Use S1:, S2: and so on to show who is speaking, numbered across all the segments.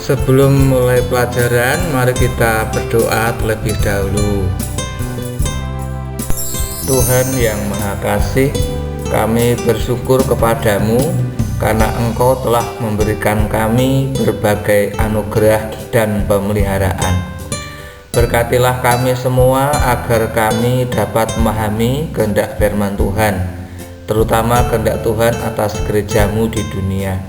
S1: Sebelum mulai pelajaran, mari kita berdoa terlebih dahulu. Tuhan yang Maha Kasih, kami bersyukur kepadamu karena Engkau telah memberikan kami berbagai anugerah dan pemeliharaan. Berkatilah kami semua agar kami dapat memahami kehendak firman Tuhan, terutama kehendak Tuhan atas gerejamu di dunia.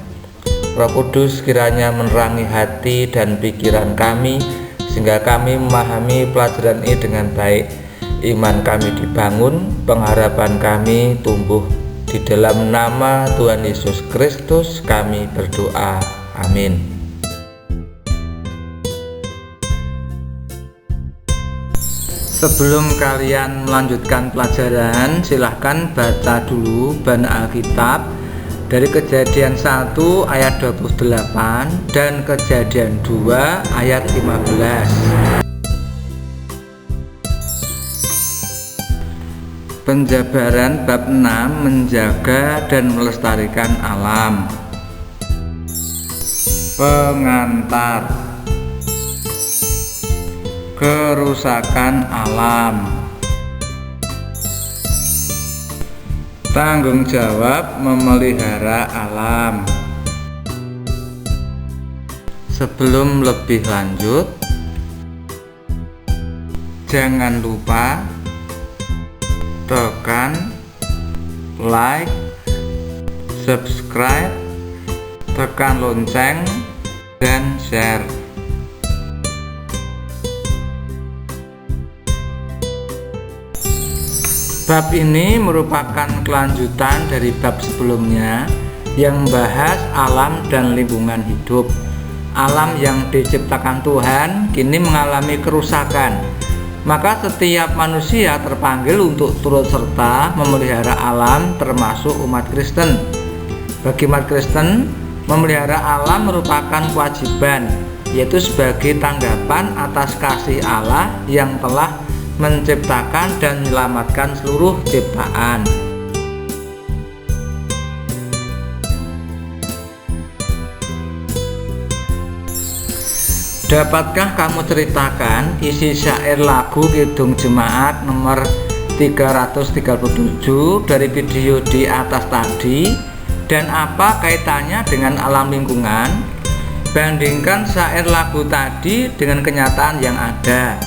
S1: Roh Kudus kiranya menerangi hati dan pikiran kami sehingga kami memahami pelajaran ini dengan baik. Iman kami dibangun, pengharapan kami tumbuh. Di dalam nama Tuhan Yesus Kristus kami berdoa. Amin. Sebelum kalian melanjutkan pelajaran, silahkan baca dulu bacaan Alkitab dari Kejadian 1 ayat 28 dan Kejadian 2 ayat 15. Penjabaran bab 6, menjaga dan melestarikan alam. Pengantar. Kerusakan alam. Tanggung jawab memelihara alam. Sebelum lebih lanjut, jangan lupa tekan like, subscribe, tekan lonceng, dan share. Bab ini merupakan kelanjutan dari bab sebelumnya yang membahas alam dan lingkungan hidup. Alam yang diciptakan Tuhan kini mengalami kerusakan. Maka setiap manusia terpanggil untuk turut serta memelihara alam, termasuk umat Kristen. Bagi umat Kristen, memelihara alam merupakan kewajiban, yaitu sebagai tanggapan atas kasih Allah yang telah menciptakan dan menyelamatkan seluruh ciptaan. Dapatkah kamu ceritakan isi syair lagu Kidung Jemaat nomor 337 dari video di atas tadi, dan apa kaitannya dengan alam lingkungan? Bandingkan syair lagu tadi dengan kenyataan yang ada.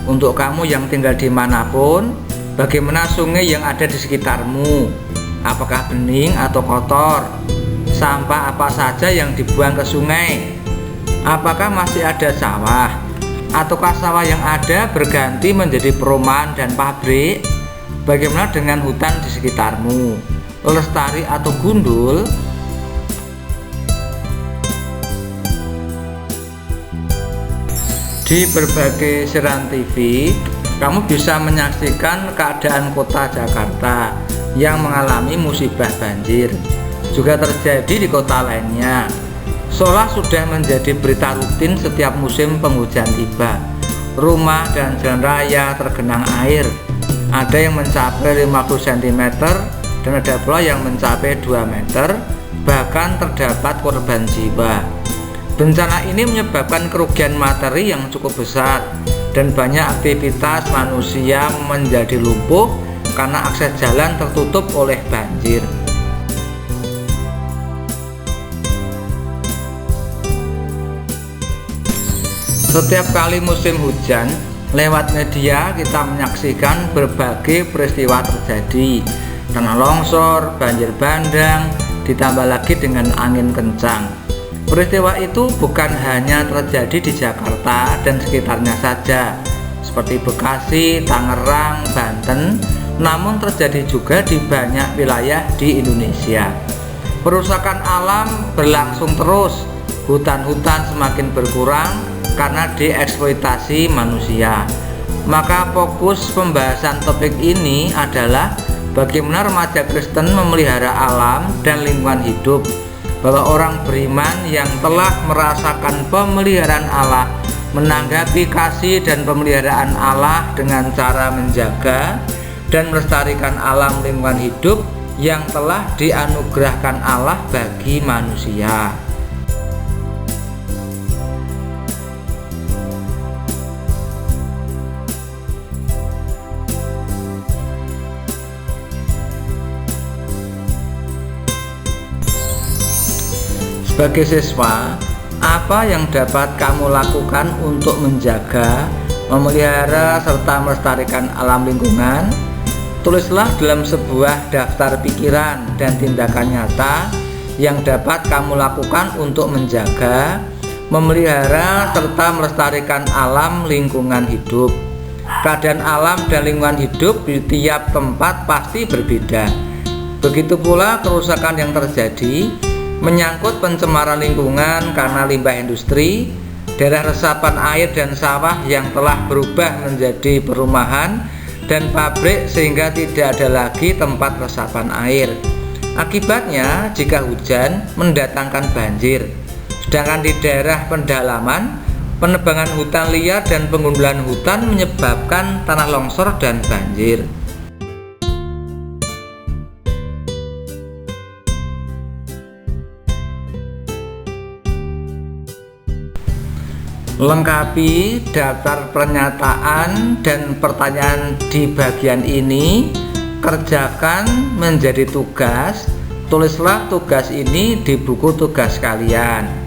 S1: Untuk kamu yang tinggal dimanapun, bagaimana sungai yang ada di sekitarmu? Apakah bening atau kotor? Sampah apa saja yang dibuang ke sungai? Apakah masih ada sawah? Ataukah sawah yang ada berganti menjadi perumahan dan pabrik? Bagaimana dengan hutan di sekitarmu? Lestari atau gundul? Di berbagai siaran TV, kamu bisa menyaksikan keadaan kota Jakarta yang mengalami musibah banjir. Juga terjadi di kota lainnya. Seolah sudah menjadi berita rutin setiap musim penghujan tiba. Rumah dan jalan raya tergenang air. Ada yang mencapai 50 cm dan ada pula yang mencapai 2 meter. Bahkan terdapat korban jiwa. Bencana ini menyebabkan kerugian materi yang cukup besar dan banyak aktivitas manusia menjadi lumpuh karena akses jalan tertutup oleh banjir. Setiap kali musim hujan, lewat media kita menyaksikan berbagai peristiwa terjadi. Tanah longsor, banjir bandang, ditambah lagi dengan angin kencang. Peristiwa itu bukan hanya terjadi di Jakarta dan sekitarnya saja, seperti Bekasi, Tangerang, Banten, namun terjadi juga di banyak wilayah di Indonesia. Perusakan alam berlangsung terus, hutan-hutan semakin berkurang karena dieksploitasi manusia. Maka fokus pembahasan topik ini adalah bagaimana remaja Kristen memelihara alam dan lingkungan hidup, bahwa orang beriman yang telah merasakan pemeliharaan Allah menanggapi kasih dan pemeliharaan Allah dengan cara menjaga dan melestarikan alam lingkungan hidup yang telah dianugerahkan Allah bagi manusia. Bagi siswa, apa yang dapat kamu lakukan untuk menjaga, memelihara, serta melestarikan alam lingkungan? Tulislah dalam sebuah daftar pikiran dan tindakan nyata yang dapat kamu lakukan untuk menjaga, memelihara, serta melestarikan alam lingkungan hidup. Keadaan alam dan lingkungan hidup di tiap tempat pasti berbeda. Begitu pula kerusakan yang terjadi menyangkut pencemaran lingkungan karena limbah industri, daerah resapan air dan sawah yang telah berubah menjadi perumahan dan pabrik sehingga tidak ada lagi tempat resapan air. Akibatnya, jika hujan mendatangkan banjir. Sedangkan di daerah pendalaman, penebangan hutan liar dan pengundulan hutan menyebabkan tanah longsor dan banjir. Lengkapi daftar pernyataan dan pertanyaan di bagian ini. Kerjakan menjadi tugas. Tulislah tugas ini di buku tugas kalian.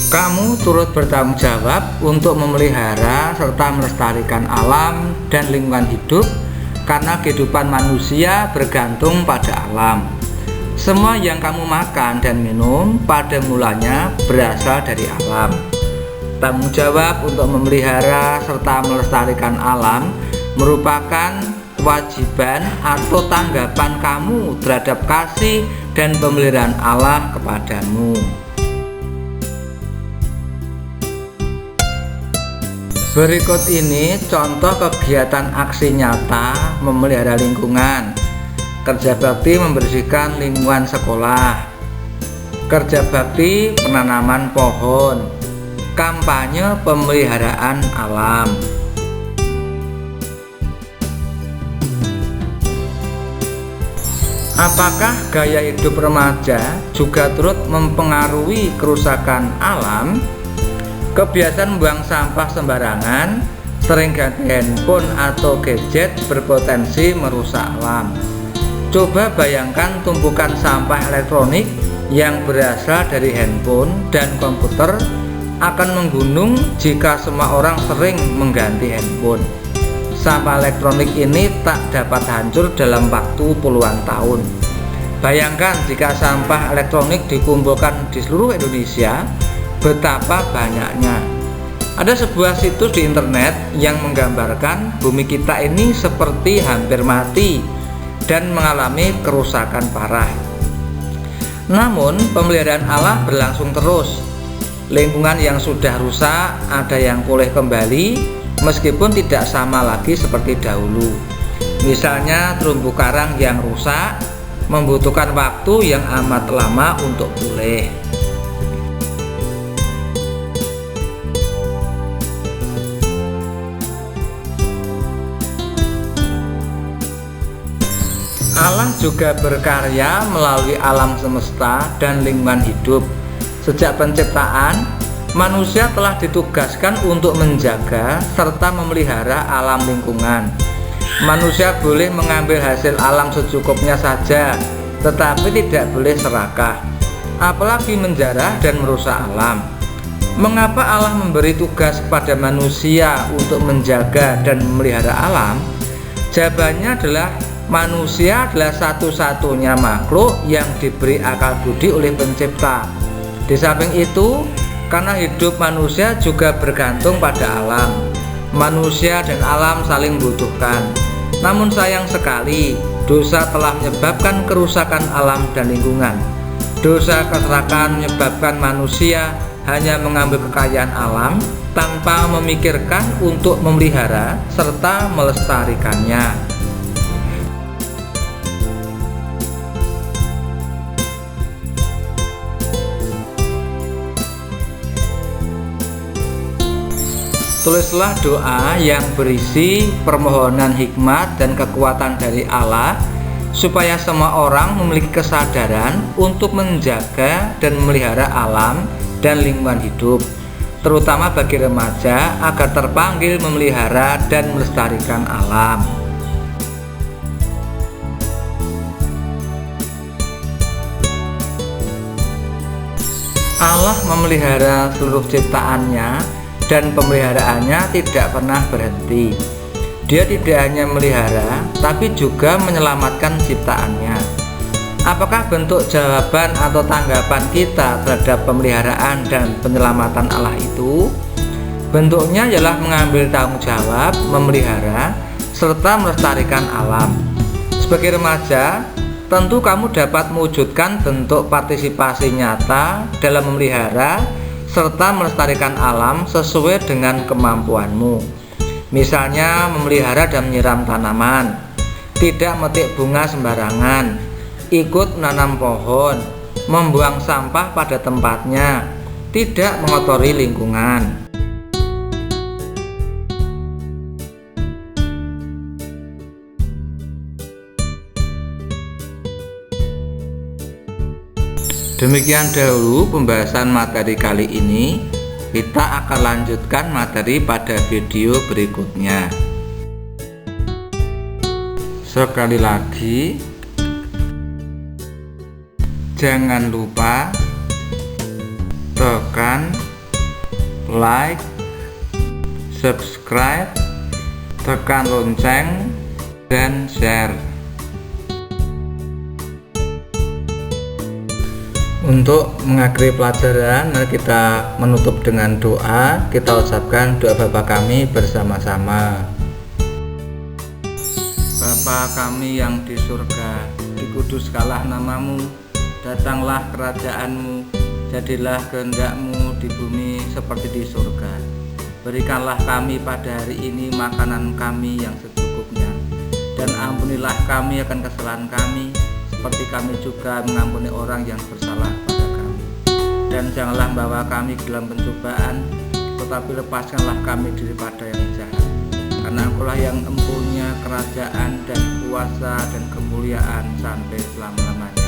S1: Kamu turut bertanggung jawab untuk memelihara serta melestarikan alam dan lingkungan hidup karena kehidupan manusia bergantung pada alam. Semua yang kamu makan dan minum pada mulanya berasal dari alam. Tanggung jawab untuk memelihara serta melestarikan alam merupakan kewajiban atau tanggapan kamu terhadap kasih dan pemeliharaan Allah kepadamu. Berikut ini contoh kegiatan aksi nyata memelihara lingkungan. Kerja bakti membersihkan lingkungan sekolah, kerja bakti penanaman pohon, kampanye pemeliharaan alam. Apakah gaya hidup remaja juga turut mempengaruhi kerusakan alam? Kebiasaan membuang sampah sembarangan, sering ganti handphone atau gadget berpotensi merusak alam. Coba bayangkan tumpukan sampah elektronik yang berasal dari handphone dan komputer akan menggunung jika semua orang sering mengganti handphone. Sampah elektronik ini tak dapat hancur dalam waktu puluhan tahun. Bayangkan jika sampah elektronik dikumpulkan di seluruh Indonesia, betapa banyaknya. Ada sebuah situs di internet yang menggambarkan bumi kita ini seperti hampir mati dan mengalami kerusakan parah. Namun pemeliharaan Allah berlangsung terus. Lingkungan yang sudah rusak ada yang pulih kembali meskipun tidak sama lagi seperti dahulu. Misalnya terumbu karang yang rusak membutuhkan waktu yang amat lama untuk pulih. Allah juga berkarya melalui alam semesta dan lingkungan hidup. Sejak penciptaan, manusia telah ditugaskan untuk menjaga serta memelihara alam lingkungan. Manusia boleh mengambil hasil alam secukupnya saja, tetapi tidak boleh serakah, apalagi menjarah dan merusak alam. Mengapa Allah memberi tugas kepada manusia untuk menjaga dan memelihara alam? Jawabannya adalah manusia adalah satu-satunya makhluk yang diberi akal budi oleh pencipta. Di samping itu, karena hidup manusia juga bergantung pada alam, manusia dan alam saling membutuhkan. Namun sayang sekali, dosa telah menyebabkan kerusakan alam dan lingkungan. Dosa keserakahan menyebabkan manusia hanya mengambil kekayaan alam tanpa memikirkan untuk memelihara serta melestarikannya. Tulislah doa yang berisi permohonan hikmat dan kekuatan dari Allah supaya semua orang memiliki kesadaran untuk menjaga dan memelihara alam dan lingkungan hidup, terutama bagi remaja agar terpanggil memelihara dan melestarikan alam. Allah memelihara seluruh ciptaannya dan pemeliharaannya tidak pernah berhenti. Dia tidak hanya melihara, tapi juga menyelamatkan ciptaannya. Apakah bentuk jawaban atau tanggapan kita terhadap pemeliharaan dan penyelamatan Allah itu? Bentuknya ialah mengambil tanggung jawab, memelihara, serta melestarikan alam. Sebagai remaja, tentu kamu dapat mewujudkan bentuk partisipasi nyata dalam memelihara serta melestarikan alam sesuai dengan kemampuanmu. Misalnya memelihara dan menyiram tanaman, tidak metik bunga sembarangan, ikut menanam pohon, membuang sampah pada tempatnya, tidak mengotori lingkungan. Demikian dahulu pembahasan materi kali ini. Kita akan lanjutkan materi pada video berikutnya. Sekali lagi, jangan lupa tekan like, subscribe, tekan lonceng, dan share. Untuk mengakhiri pelajaran, mari kita menutup dengan doa. Kita ucapkan doa Bapa kami bersama-sama. Bapa kami yang di surga, dikuduskanlah namamu, datanglah kerajaanmu, jadilah kehendak-Mu di bumi seperti di surga. Berikanlah kami pada hari ini makanan kami yang secukupnya, dan ampunilah kami akan kesalahan kami, seperti kami juga mengampuni orang yang bersalah pada kami. Dan janganlah membawa kami ke dalam pencobaan, tetapi lepaskanlah kami daripada yang jahat. Karena Engkau-lah yang empunya kerajaan dan kuasa dan kemuliaan sampai selama-lamanya.